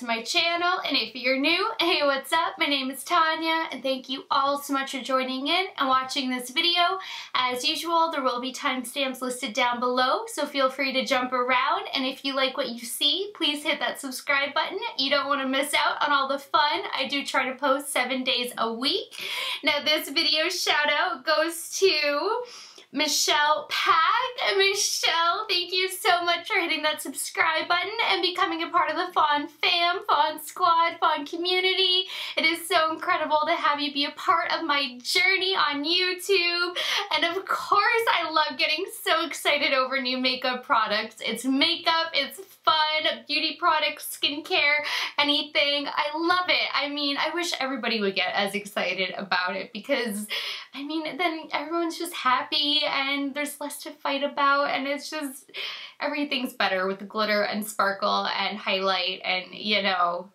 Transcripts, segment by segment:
my channel, and if you're new, hey, what's up? My name is Tanya, and thank you all so much for joining in and watching this video. As usual, there will be timestamps listed down below, so feel free to jump around, and if you like what you see, please hit that subscribe button. You don't want to miss out on all the fun. I do try to post 7 days a week. Now, this video shout out goes to Michelle Pack. And Michelle, thank you so much for hitting that subscribe button and becoming a part of the Fawn fam, Fawn squad, Fawn community. It is so incredible to have you be a part of my journey on YouTube. And of course, I love getting so excited over new makeup products. It's makeup, it's fun, beauty products, skincare, anything. I love it. I mean, I wish everybody would get as excited about it because, I mean, then everyone's just happy and there's less to fight about, and it's just, everything's better with the glitter and sparkle and highlight and, you know,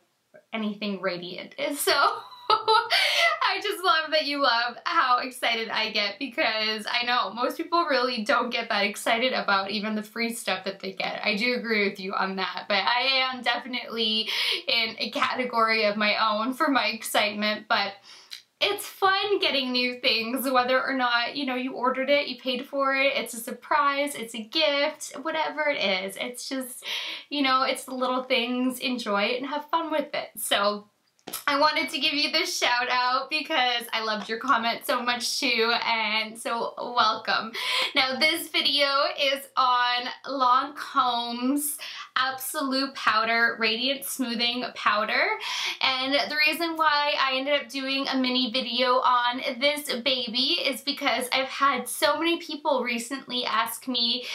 anything radiant. So I just love that you love how excited I get, because I know most people really don't get that excited about even the free stuff that they get. I do agree with you on that, but I am definitely in a category of my own for my excitement. But it's fun getting new things, whether or not, you know, you ordered it, you paid for it, it's a surprise, it's a gift, whatever it is. It's just, you know, it's the little things, enjoy it and have fun with it. So I wanted to give you this shout out because I loved your comment so much too, and so welcome. Now, this video is on Lancome's Absolute Powder Radiant Smoothing Powder, and the reason why I ended up doing a mini video on this baby is because I've had so many people recently ask me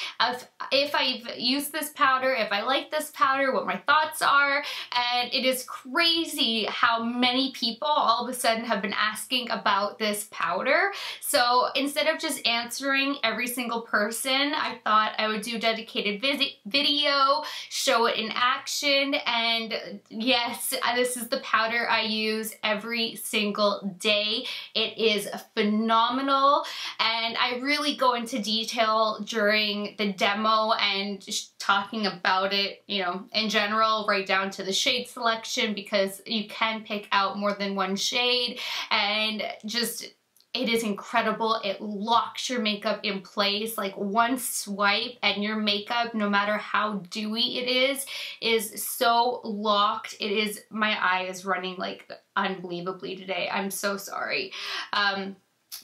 if I've used this powder, if I like this powder, what my thoughts are, and it is crazy how many people all of a sudden have been asking about this powder. So instead of just answering every single person, I thought I would do a dedicated video, show it in action, and yes, this is the powder I use every single day. It is phenomenal, and I really go into detail during the demo and just talking about it, you know, in general, right down to the shade selection, because you can pick out more than one shade, and just it is incredible. It locks your makeup in place. Like, one swipe and your makeup, no matter how dewy it is so locked. It is, my eye is running like unbelievably today. I'm so sorry.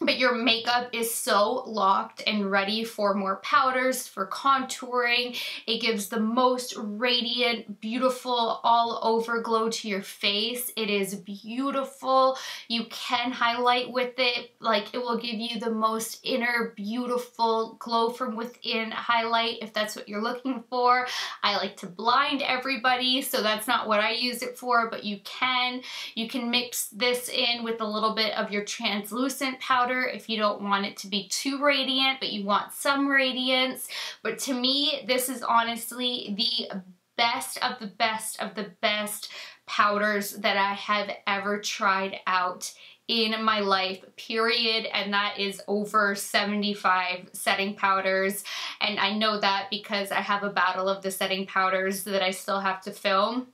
But your makeup is so locked and ready for more powders, for contouring. It gives the most radiant, beautiful, all over glow to your face. It is beautiful. You can highlight with it. Like, it will give you the most inner, beautiful glow from within highlight if that's what you're looking for. I like to blind everybody, so that's not what I use it for, but you can mix this in with a little bit of your translucent powder if you don't want it to be too radiant, but you want some radiance. But to me, this is honestly the best of the best of the best powders that I have ever tried out in my life, period. And that is over 75 setting powders. And I know that because I have a battle of the setting powders that I still have to film.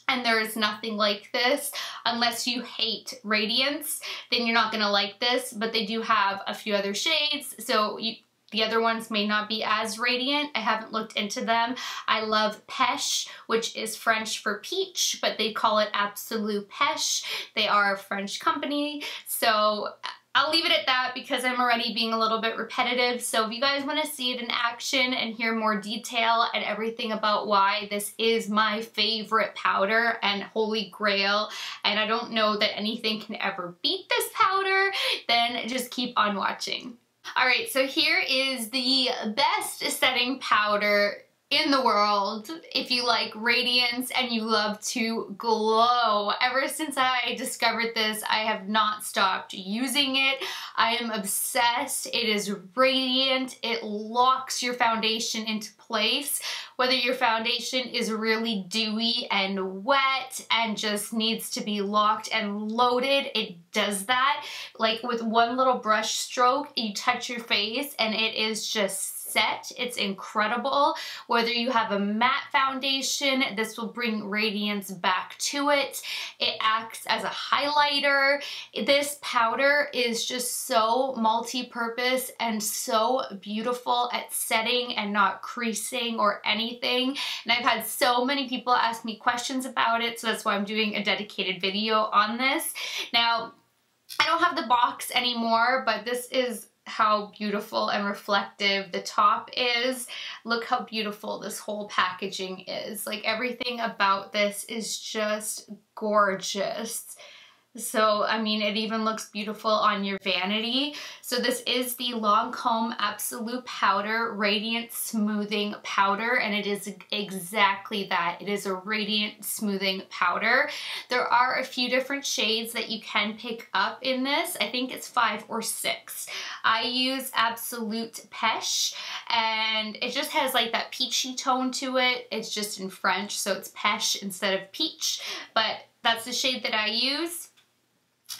And there is nothing like this. Unless you hate radiance, then you're not gonna like this, but they do have a few other shades, so the other ones may not be as radiant. I haven't looked into them. I love Pêche, which is French for peach, but they call it Absolue Pêche. They are a French company, so I'll leave it at that because I'm already being a little bit repetitive. So if you guys want to see it in action and hear more detail and everything about why this is my favorite powder and holy grail, and I don't know that anything can ever beat this powder, then just keep on watching. Alright, so here is the best setting powder in the world if you like radiance and you love to glow. Ever since I discovered this, I have not stopped using it. I am obsessed. It is radiant. It locks your foundation into place. Whether your foundation is really dewy and wet and just needs to be locked and loaded, it does that. Like, with one little brush stroke, you touch your face and it is just set. It's incredible. Whether you have a matte foundation, this will bring radiance back to it. It acts as a highlighter. This powder is just so multi-purpose and so beautiful at setting and not creasing or anything. And I've had so many people ask me questions about it, so that's why I'm doing a dedicated video on this. Now, I don't have the box anymore, but this is how beautiful and reflective the top is. Look how beautiful this whole packaging is. Like, everything about this is just gorgeous. So, I mean, it even looks beautiful on your vanity. So this is the Lancome Absolue Powder Radiant Smoothing Powder, and it is exactly that. It is a radiant smoothing powder. There are a few different shades that you can pick up in this. I think it's 5 or 6. I use Absolute Peche, and it just has like that peachy tone to it. It's just in French, so it's Peche instead of peach, but that's the shade that I use.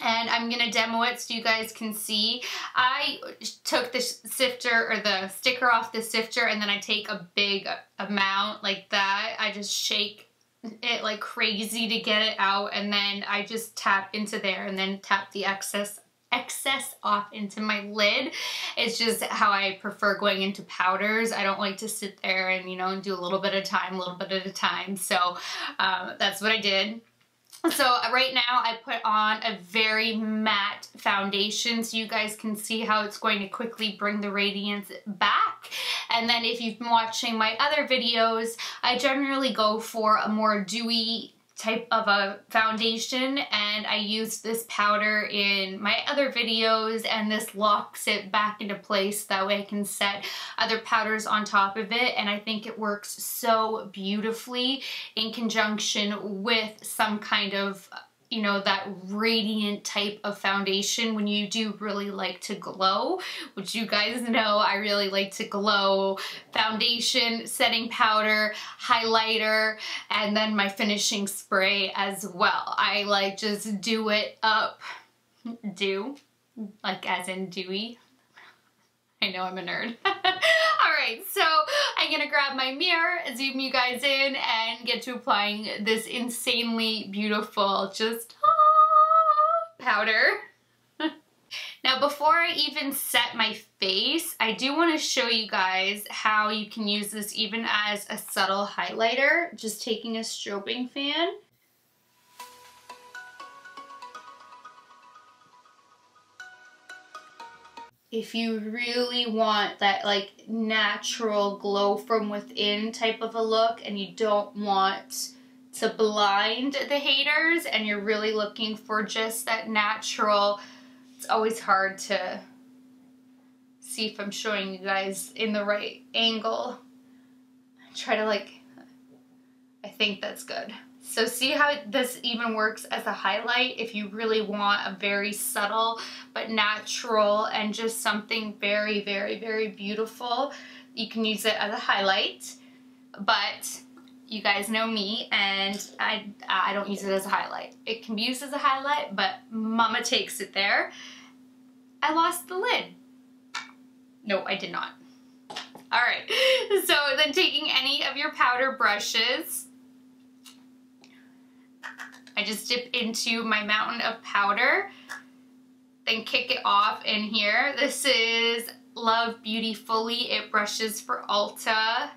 And I'm gonna demo it so you guys can see. I took the sifter or the sticker off the sifter, and then I take a big amount like that. I just shake it like crazy to get it out, and then I just tap into there and then tap the excess off into my lid. It's just how I prefer going into powders. I don't like to sit there and, you know, do a little bit at a time. So that's what I did. So right now I put on a very matte foundation so you guys can see how it's going to quickly bring the radiance back. And then if you've been watching my other videos, I generally go for a more dewy type of a foundation, and I use this powder in my other videos, and this locks it back into place. That way I can set other powders on top of it, and I think it works so beautifully in conjunction with some kind of, you know, that radiant type of foundation when you do really like to glow, which you guys know I really like to glow. Foundation, setting powder, highlighter, and then my finishing spray as well. I like just do it up. Do, like as in dewy. I know I'm a nerd. Alright, so I'm gonna grab my mirror, zoom you guys in, and get to applying this insanely beautiful just powder. Now, before I even set my face, I do want to show you guys how you can use this even as a subtle highlighter, just taking a strobing fan. If you really want that like natural glow from within type of a look, and you don't want to blind the haters, and you're really looking for just that natural, it's always hard to see if I'm showing you guys in the right angle. Try to like, I think that's good. So see how this even works as a highlight if you really want a very subtle but natural and just something very, very, very beautiful. You can use it as a highlight, but you guys know me, and I don't use it as a highlight. It can be used as a highlight, but mama takes it there. I lost the lid. No, I did not. All right, so then taking any of your powder brushes, I just dip into my mountain of powder, then kick it off in here. This is Love Beautifully. It brushes for Ulta.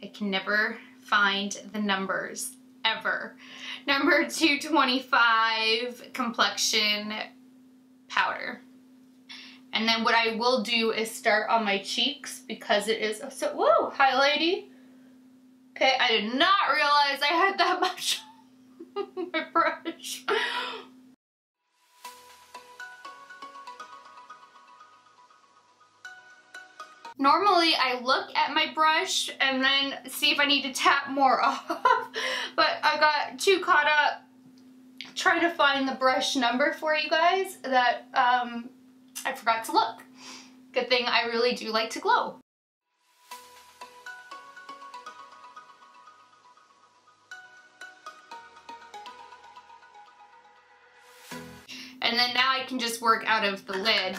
I can never find the numbers, ever. Number 225 complexion powder. And then what I will do is start on my cheeks because it is so, whoa, highlighty. Okay, I did not realize I had that much on my brush. Normally I look at my brush and then see if I need to tap more off, but I got too caught up trying to find the brush number for you guys that I forgot to look. Good thing I really do like to glow. And then now I can just work out of the lid.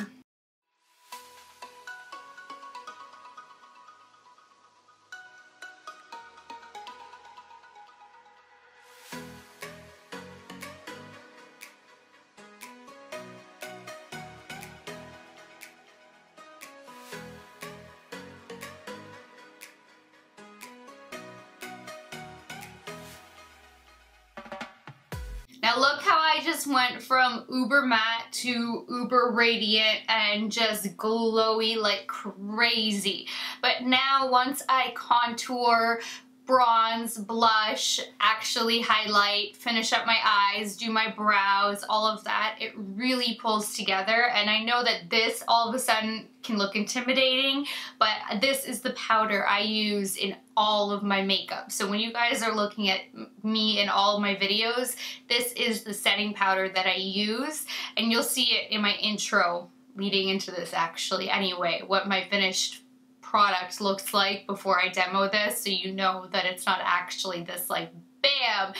Now look how I just went from uber matte to uber radiant and just glowy like crazy. But now once I contour, bronze, blush, actually highlight, finish up my eyes, do my brows, all of that, it really pulls together. And I know that this all of a sudden can look intimidating, but this is the powder I use in all of my makeup. So when you guys are looking at me in all of my videos, this is the setting powder that I use, and you'll see it in my intro leading into this actually anyway, what my finished product looks like before I demo this, so you know that it's not actually this like bam.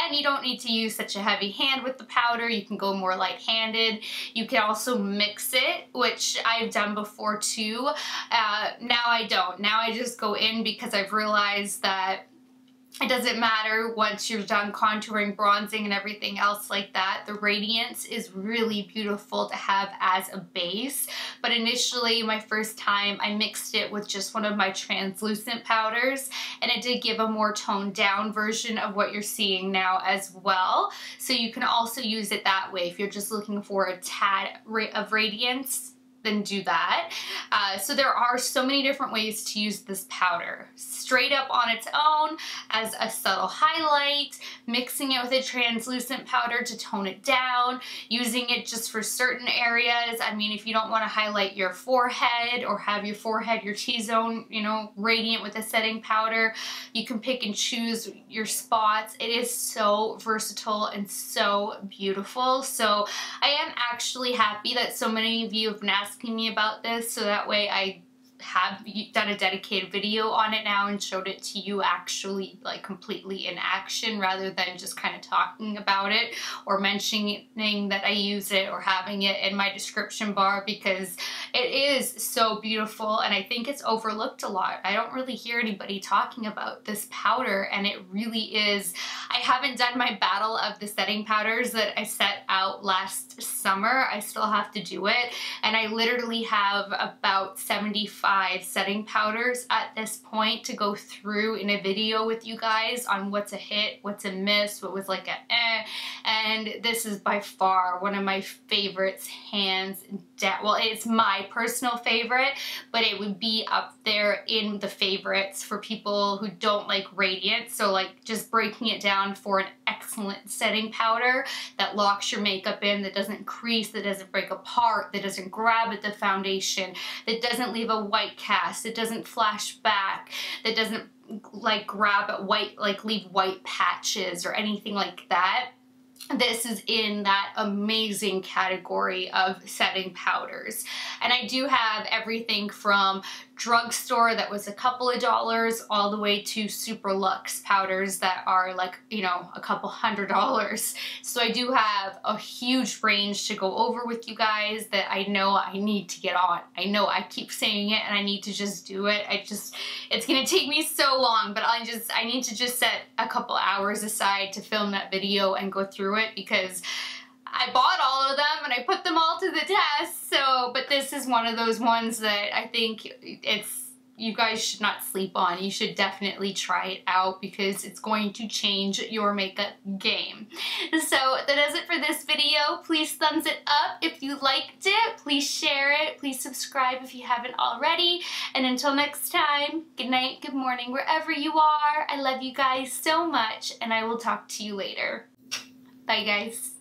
And you don't need to use such a heavy hand with the powder. You can go more light-handed. You can also mix it, which I've done before too. Now I don't. Now I just go in because I've realized that it doesn't matter once you're done contouring, bronzing, and everything else like that. The radiance is really beautiful to have as a base. But initially, my first time, I mixed it with just one of my translucent powders, and it did give a more toned down version of what you're seeing now as well. So you can also use it that way if you're just looking for a tad of radiance. Then do that. So there are so many different ways to use this powder. Straight up on its own as a subtle highlight, mixing it with a translucent powder to tone it down, using it just for certain areas. I mean, if you don't want to highlight your forehead or have your forehead, your T-zone, you know, radiant with a setting powder, you can pick and choose your spots. It is so versatile and so beautiful. So I am actually happy that so many of you have been asking me about this, so that way I have done a dedicated video on it now and showed it to you actually like completely in action rather than just kind of talking about it or mentioning that I use it or having it in my description bar, because it is so beautiful and I think it's overlooked a lot. I don't really hear anybody talking about this powder, and it really is. I haven't done my battle of the setting powders that I set out last summer. I still have to do it, and I literally have about 75 setting powders at this point to go through in a video with you guys on what's a hit, what's a miss, what was like a and this is by far one of my favorites, hands down. Well, it's my personal favorite, but it would be up there in the favorites for people who don't like radiant. So like just breaking it down for an excellent setting powder that locks your makeup in, that doesn't crease, that doesn't break apart, that doesn't grab at the foundation, that doesn't leave a white cast, that doesn't flash back, that doesn't like grab at white, like leave white patches or anything like that. This is in that amazing category of setting powders. And I do have everything from drugstore that was a couple of dollars all the way to super luxe powders that are like, you know, a couple $100s. So I do have a huge range to go over with you guys that I know I need to get on. I know I keep saying it and I need to just do it. It's gonna take me so long, but I need to just set a couple hours aside to film that video and go through it, because I bought all of them and I put them all to the test. So, but this is one of those ones that I think you guys should not sleep on. You should definitely try it out because it's going to change your makeup game. So that does it for this video. Please thumbs it up if you liked it. Please share it. Please subscribe if you haven't already. And until next time, good night, good morning, wherever you are. I love you guys so much, and I will talk to you later. Bye, guys.